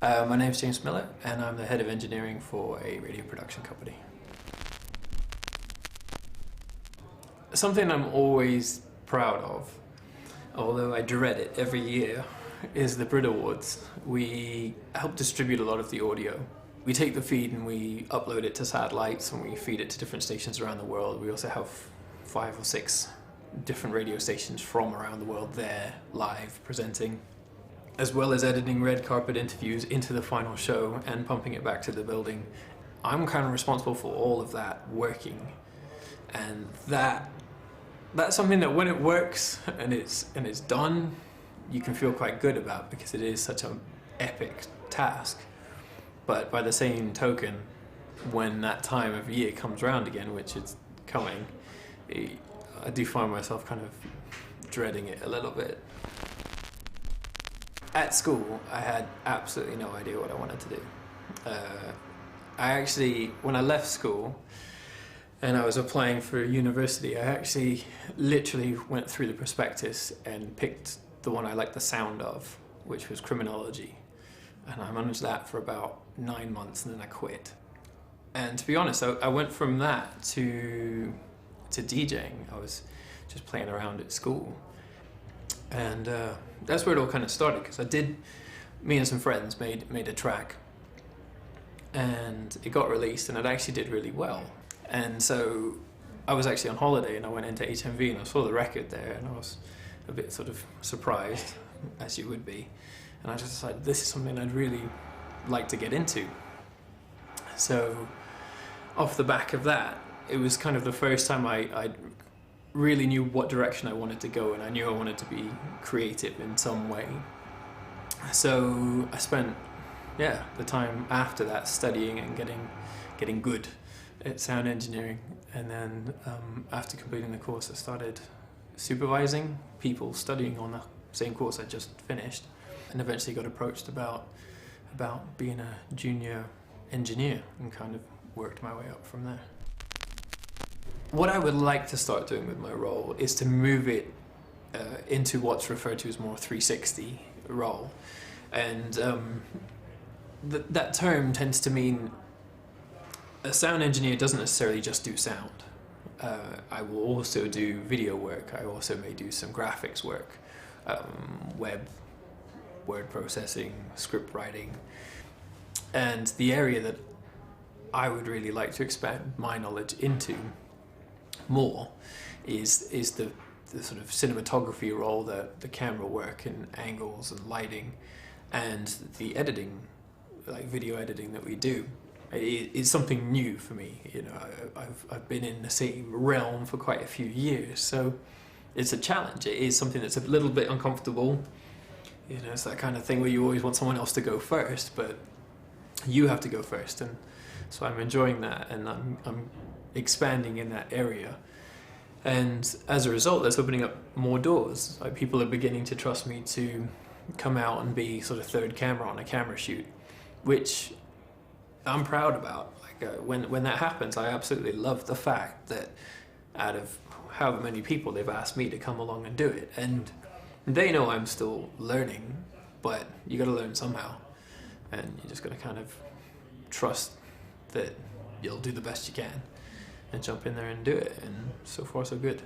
My name's James Miller, and I'm the head of engineering for a radio production company. Something I'm always proud of, although I dread it every year, is the Brit Awards. We help distribute a lot of the audio. We take the feed and we upload it to satellites and we feed it to different stations around the world. We also have 5 or 6 different radio stations from around the world there, live, presenting, as well as editing red carpet interviews into the final show and pumping it back to the building. I'm kind of responsible for all of that working, and that's something that when it works and it's done, you can feel quite good about, because it is such an epic task. But by the same token, when that time of year comes around again, which it's coming, I do find myself kind of dreading it a little bit. At school, I had absolutely no idea what I wanted to do. I actually, when I left school and I was applying for university, I actually literally went through the prospectus and picked the one I liked the sound of, which was criminology. And I managed that for about 9 months and then I quit. And to be honest, I went from that to DJing. I was just playing around at school. And that's where it all kind of started, because me and some friends made a track, and it got released and it actually did really well. And so I was actually on holiday and I went into HMV and I saw the record there and I was a bit sort of surprised, as you would be. And I just decided this is something I'd really like to get into. So off the back of that, it was kind of the first time I really knew what direction I wanted to go, and I knew I wanted to be creative in some way. So I spent the time after that studying and getting good at sound engineering, and then after completing the course I started supervising people studying on the same course I just finished, and eventually got approached about being a junior engineer and kind of worked my way up from there. What I would like to start doing with my role is to move it into what's referred to as more 360 role. And that term tends to mean a sound engineer doesn't necessarily just do sound. I will also do video work. I also may do some graphics work, web, word processing, script writing. And the area that I would really like to expand my knowledge into more is the sort of cinematography role, the camera work and angles and lighting, and the editing, like video editing that we do. It's something new for me. You know, I've been in the same realm for quite a few years, so it's a challenge. It is something that's a little bit uncomfortable. You know, it's that kind of thing where you always want someone else to go first, but you have to go first, and so I'm enjoying that, and I'm expanding in that area. And as a result, that's opening up more doors. Like, people are beginning to trust me to come out and be sort of third camera on a camera shoot, which I'm proud about. Like, when that happens, I absolutely love the fact that out of however many people, they've asked me to come along and do it. And they know I'm still learning, but you gotta learn somehow. And you just gotta kind of trust that you'll do the best you can and jump in there and do it, and so far so good.